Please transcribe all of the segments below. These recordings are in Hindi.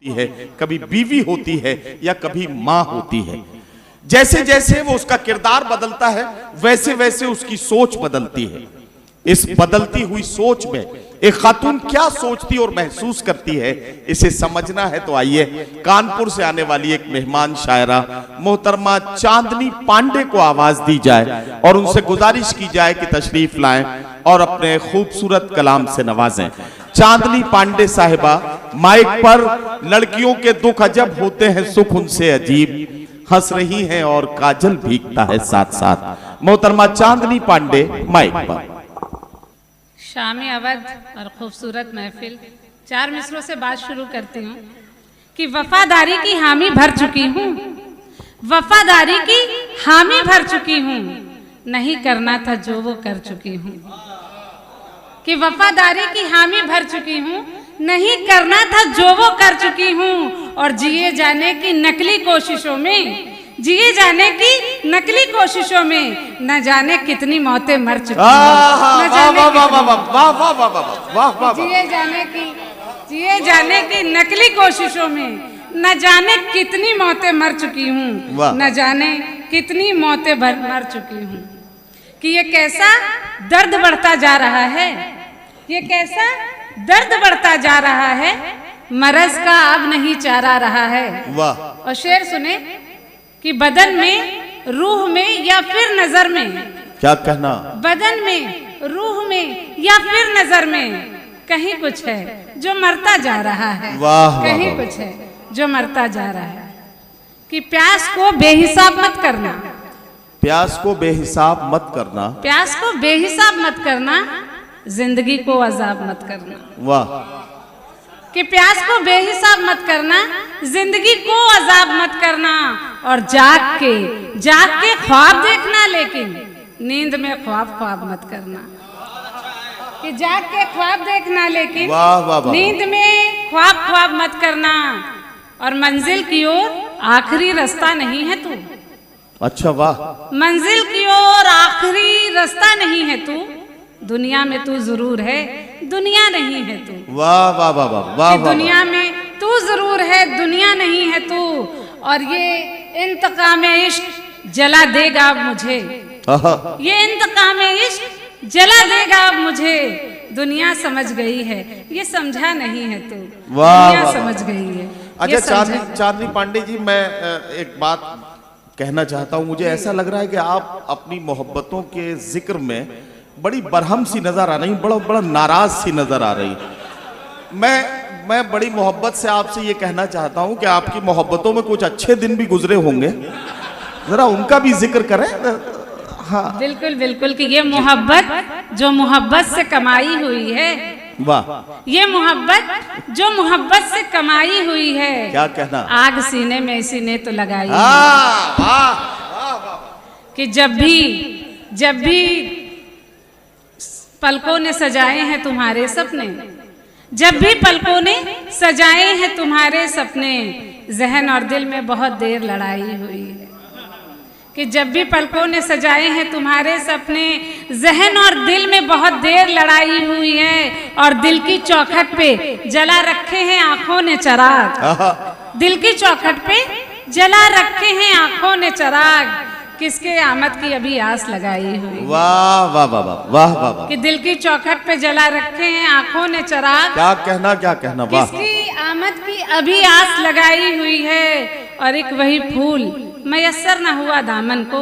है, कभी बीवी होती है या कभी मां होती है। जैसे जैसे वो उसका किरदार बदलता है वैसे वैसे उसकी सोच बदलती है। इस बदलती हुई सोच में एक खातून क्या सोचती और महसूस करती है, इसे समझना है तो आइए कानपुर से आने वाली एक मेहमान शायरा मोहतरमा चांदनी पांडे को आवाज दी जाए और उनसे गुजारिश की जाए कि तशरीफ लाएं और अपने खूबसूरत कलाम से नवाजें। चांदनी पांडे साहिबा माइक पर लड़कियों के दुख अजब होते हैं, सुख उनसे अजीब, हंस रही हैं और काजल भीगता है साथ साथ। मोहतरमा चांदनी पांडे माइक पर। शामी अवध और खूबसूरत महफिल, चार मिसरों से बात शुरू करती हूँ कि वफादारी की हामी भर चुकी हूँ, वफादारी की हामी भर चुकी हूँ, नहीं करना था जो वो कर चुकी हूँ। कि वफादारी की हामी भर चुकी हूँ, नहीं करना था जो वो कर चुकी हूँ। और जिए जाने की नकली कोशिशों में, जिए जाने की नकली कोशिशों में न जाने कितनी मौतें मर चुकी हूँ। जिए जाने की नकली कोशिशों में न जाने कितनी मौतें मर चुकी हूँ, न जाने कितनी मौतें मर चुकी हूँ। कि ये कैसा दर्द बढ़ता जा रहा है, ये कैसा दर्द बढ़ता जा रहा है, मरज का अब नहीं चारा रहा है। वाह। और शेर सुने कि बदन में, रूह में या फिर नजर में, क्या कहना, बदन में, रूह में या फिर नजर में कहीं कुछ है जो मरता जा रहा है। वाह, कहीं कुछ है जो मरता जा रहा है। कि प्यास को बेहिसाब मत करना, प्यास को बेहिसाब मत करना, प्यास को बेहिसाब मत करना, जिंदगी को अजाब मत करना। वाह। कि प्यास को बेहिसाब मत करना, जिंदगी को अजाब मत करना। और जाग के ख्वाब देखना, लेकिन नींद में ख्वाब ख्वाब मत करना। कि जाग के ख्वाब देखना, लेकिन नींद में ख्वाब ख्वाब मत करना। और मंजिल की ओर आखिरी रास्ता नहीं है तू। अच्छा, वाह। मंजिल की ओर आखिरी रास्ता नहीं है तू, दुनिया में तू जरूर है, दुनिया नहीं है तू। वाह वाह वाह वाह वाह। दुनिया में तू जरूर है, दुनिया नहीं है तू। और ये इंतकाम इश्क जला देगा अब मुझे, ये इंतकाम इश्क जला देगा अब मुझे। दुनिया समझ गई है, ये समझा नहीं है तू। दुनिया समझ गई है। अच्छा चांदनी पांडे जी, मैं एक बात कहना चाहता हूँ। मुझे ऐसा लग रहा है कि आप अपनी मोहब्बतों के जिक्र में बड़ी बरहम सी नजर आ रही, बड़ा नाराज सी नजर आ रही। मैं बड़ी मोहब्बत से आपसे ये कहना चाहता हूँ कि आपकी मोहब्बतों में कुछ अच्छे दिन भी गुजरे होंगे, जरा उनका भी जिक्र करें। हाँ, बिल्कुल बिल्कुल। कि ये मोहब्बत जो मोहब्बत से कमाई हुई है, वाह, ये मोहब्बत जो मोहब्बत से कमाई हुई है, क्या कहना, आग सीने में इसी ने तो लगाई। कि जब भी पलकों ने सजाए हैं तुम्हारे सपने, जब भी पलकों ने सजाए हैं तुम्हारे सपने, जहन और दिल में बहुत देर लड़ाई हुई है। कि जब भी पलकों ने सजाए हैं तुम्हारे सपने, जहन और दिल में बहुत देर लड़ाई हुई है। और दिल की चौखट पे जला रखे हैं आंखों ने चराग, दिल की चौखट पे जला रखे हैं आंखों ने चराग, किसके आमद की अभी आस लगाई हुई। वाह वाह वाह वाह वाह वाह। कि दिल की चौखट पे जला रखे हैं आंखों ने चराग, क्या कहना, क्या कहना, वाह। किसकी आमद की अभी आस लगाई हुई है। और एक वही फूल मयस्सर न हुआ दामन को,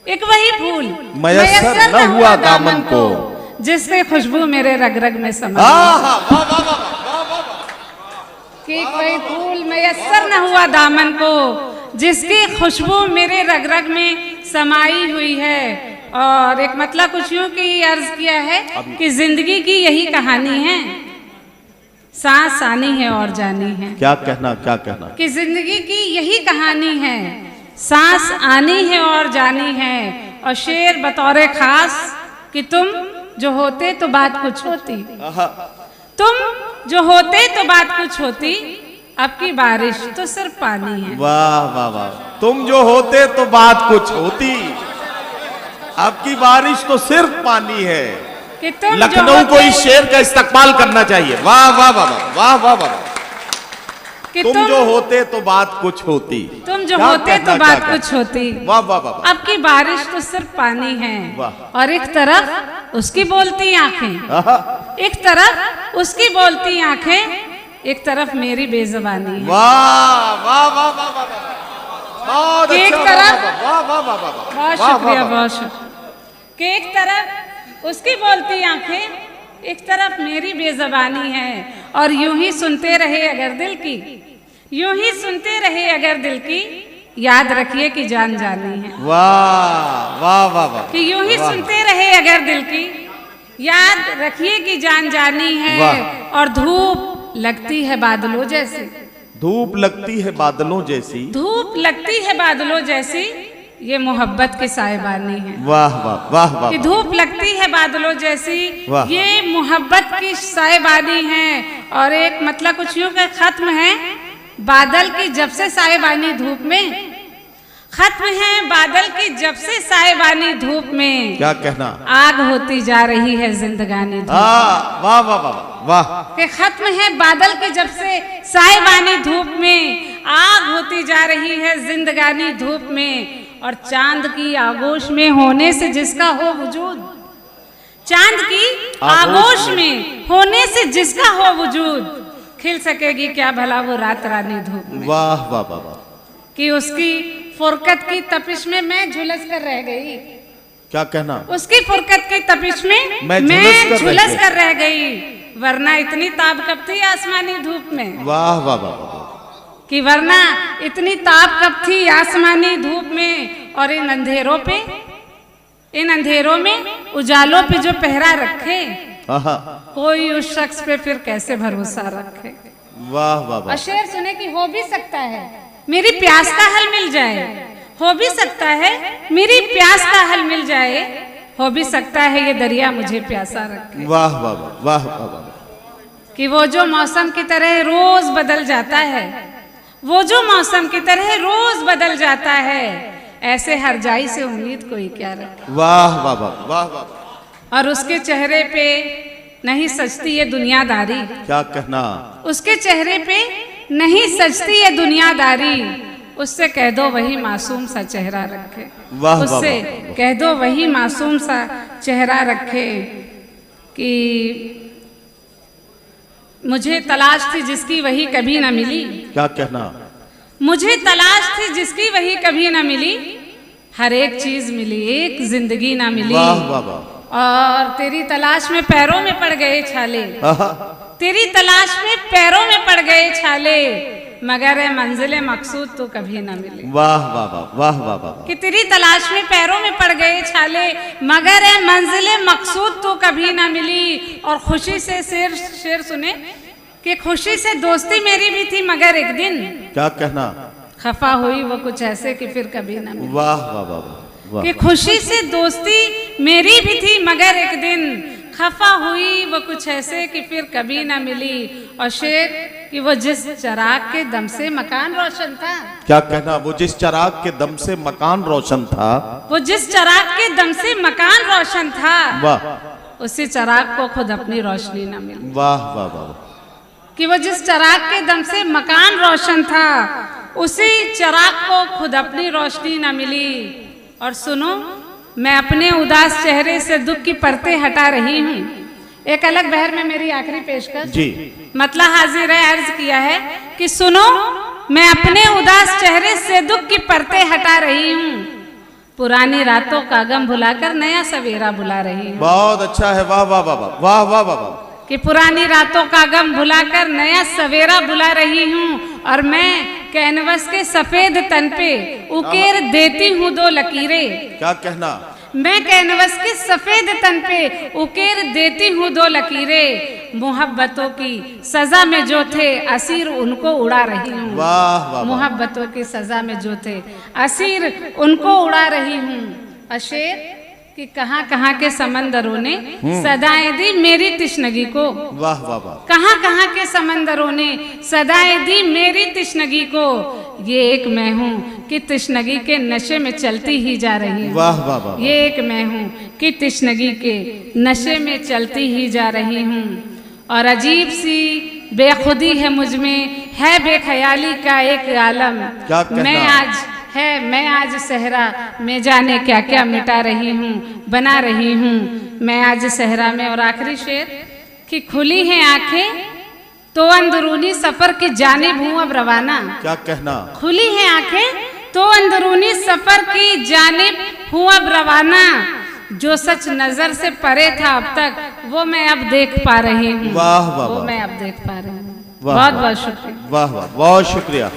एक वही फूल मयस्सर न हुआ दामन को, जिससे खुशबू मेरे रग रग में समा। कि एक वही फूल मयस्सर न हुआ दामन को, जिसकी खुशबू मेरे रग रग में समाई हुई है। और एक मतलब कुछ यूं की अर्ज किया है कि जिंदगी की यही कहानी है, सांस आनी है और जानी है। क्या कहना, क्या कहना। कि जिंदगी की यही कहानी है, सांस आनी है और जानी है। और शेर बतौर खास कि तुम जो होते तो बात कुछ होती, तुम जो होते तो बात कुछ होती, अब की बारिश तो सिर्फ पानी है। वाह वाह वाह। तुम जो होते तो बात कुछ होती, अब की बारिश तो सिर्फ पानी है। कि तुम लखनऊ को इस शेर का इस्तेमाल करना चाहिए। वाह वाह वाह वाह वाह वाह वाह। कि तुम जो होते तो बात कुछ होती। तुम जो क्या होते कहना, तो बात क्या कुछ होती। वाह वाह वाह वाह। अब की बारिश तो सिर्फ पानी है, वाह। और एक तरफ उसकी बोलती आंखें, आहा, एक तरफ उसकी बोलती आंखें, एक तरफ मेरी बेजुबानी है। वाह वाह वाह वाह वाह वाह। बहुत कि एक अच्छा, तरफ- वाह वाह वाह वाह वाह। बहुत वाह, शुक्रिया, वाह, वाह। बहुत शुक्रिया। कि एक तरफ उसकी बोलती आंखें, एक तरफ मेरी बेजुबानी है, और यूं ही सुनते रहे अगर दिल की, यूं ही सुनते रहे अगर दिल की, याद रखिए कि जान जानी है। वाह वाह वाह वाह। कि यूं ही वाह। सुनते रहे अगर दिल की, याद रखिए कि जान जानी है। वाह। और धूप लगती है बादलों जैसी, धूप लगती है बादलों जैसी। धूप लगती है बादलों जैसी, ये मोहब्बत की साहिबानी है। वाह वाह वाह वाह कि वाह। धूप लगती है बादलों जैसी, वाह। ये मोहब्बत की साहिबानी है। और एक मतलब कुछ यूं का खत्म है बादल की जब से साहिबानी धूप में, खत्म है बादल की जब से साहिबानी धूप में, क्या कहना। आग होती जा रही है जिंदगानी धूप। वाह वाह वाह वाह। कि खत्म है बादल की जब से साहिबानी धूप में, आग होती जा रही है जिंदगानी धूप में। और चांद की आगोश में होने से जिसका हो वजूद, चांद की आगोश में होने से जिसका हो वजूद, खिल सकेगी क्या भला वो रात रानी धूप में। वाह वाह वाह वाह। कि उसकी फुरकत की तपिश में मैं झुलस कर रह गई, क्या कहना। उसकी फुरकत की तपिश में मैं झुलस कर रह गई, वरना इतनी ताप कब थी आसमानी धूप में। वाह वाह वाह वाह। कि वरना इतनी ताप कब थी आसमानी धूप में। और इन अंधेरों पे, इन अंधेरों में उजालों पे जो पहरा रखे, आहा, कोई उस शख्स पे फिर कैसे भरोसा रखे। वाह वाह और वाह। शेर सुने कि हो भी सकता है मेरी प्यास का हल मिल जाए, हो भी सकता है मेरी प्यास का हल मिल जाए, हो भी सकता है ये दरिया मुझे प्यासा रखे। वाह वाह वाह वाह वाह वाह। कि वो जो मौसम की तरह रोज बदल जाता है, वो जो मौसम की तरह रोज बदल जाता है, ऐसे हर जाई से उम्मीद कोई क्या रखे। वाह वाह वाह वाह वाह। और उसके चेहरे पे नहीं सजती ये दुनियादारी, क्या कहना। उसके चेहरे पे नहीं सजती ये दुनियादारी, उससे कह दो वही मासूम सा चेहरा रखे। वाह वाह उससे वाह। कह दो वही मासूम सा चेहरा रखे। कि मुझे तलाश थी जिसकी वही कभी न मिली, क्या कहना। मुझे तलाश थी जिसकी वही कभी न मिली, हर एक चीज मिली एक जिंदगी ना मिली। वाह वाह वाह। और तेरी तलाश में पैरों में पड़ गए छाले, आहा, तेरी तलाश में पैरों में पड़ गए छाले, मगर है मंजिले मकसूद तो कभी ना मिले। वाह वाह वाह वाह वाह वाह। कि तेरी तलाश में पैरों में पड़ गए छाले, मगर है मंजिले मकसूद तो कभी ना मिली। और खुशी से शेर सुने कि खुशी से दोस्ती मेरी भी थी मगर एक दिन, क्या कहना। खफा हुई वो कुछ ऐसे कि फिर कभी ना मिली। वाह वाह वाह वाह वाह। कि खुशी से दोस्ती मेरी भी थी मगर एक दिन, खफा हुई वो कुछ ऐसे कि फिर कभी ना मिली। और शेर कि वो जिस चिराग के दम से मकान रोशन था, क्या कहना। वो जिस चिराग के दम से मकान रोशन था, वो जिस चिराग के दम से मकान रोशन था, वाह उसी चिराग को खुद अपनी रोशनी ना मिली। वाह वाह वाह। कि वो जिस चिराग के दम से मकान रोशन था, उसी चिराग को खुद अपनी रोशनी ना मिली। और सुनो, मैं अपने उदास चेहरे से दुख की परतें हटा रही हूँ। एक अलग बहर में मेरी आखिरी पेशकश जी। मतलब हाजिर है, अर्ज किया है कि सुनो, मैं अपने उदास चेहरे से दुख की परतें हटा रही हूँ, पुरानी रातों का गम भुलाकर नया सवेरा बुला रही हूँ। बहुत अच्छा है। वाह वाह वाह वाह वाह वाह वाह वाह। कि पुरानी रातों का गम भुलाकर नया सवेरा बुला रही हूँ, और मैं कैनवस के सफेद तन पे उकेर देती हूँ दो लकीरें। क्या कहना। मैं कैनवस के सफेद तन पे उकेर देती हूँ दो लकीरें, मोहब्बतों की सजा में जो थे असीर उनको उड़ा रही हूँ। वाह वाह। मोहब्बतों की सजा में जो थे असीर उनको उड़ा रही हूँ। अशेर कि कहाँ कहाँ के समंदरों ने सदाएं दी मेरी तिश्नगी को, वाह वाह वाह। कहाँ कहाँ के समंदरों ने सदाएं दी मेरी तिश्नगी को, ये एक मैं हूँ कि तिश्नगी के नशे में चलती ही जा रही हूँ। वाह वाह वाह। ये एक मैं हूँ कि तिश्नगी के नशे में चलती ही जा रही हूँ। और अजीब सी बेखुदी है मुझ में, है बेख्याली का एक आलम। क्या कहना? मैं आज सहरा में जाने क्या क्या मिटा रही हूँ, बना रही हूँ मैं आज सहरा में। और आखिरी शेर कि खुली हैं आंखें तो अंदरूनी सफर की जानिब हूँ अब रवाना। क्या कहना? खुली हैं आंखें तो अंदरूनी सफर की जानिब हूँ अब रवाना। जो सच नजर से परे था अब तक वो मैं अब देख पा रही हूँ। वाह वाह वो वाह, मैं अब देख पा रही हूँ। वाह, बहुत वाह, बहुत शुक्रिया। वाह वाह, बहुत शुक्रिया।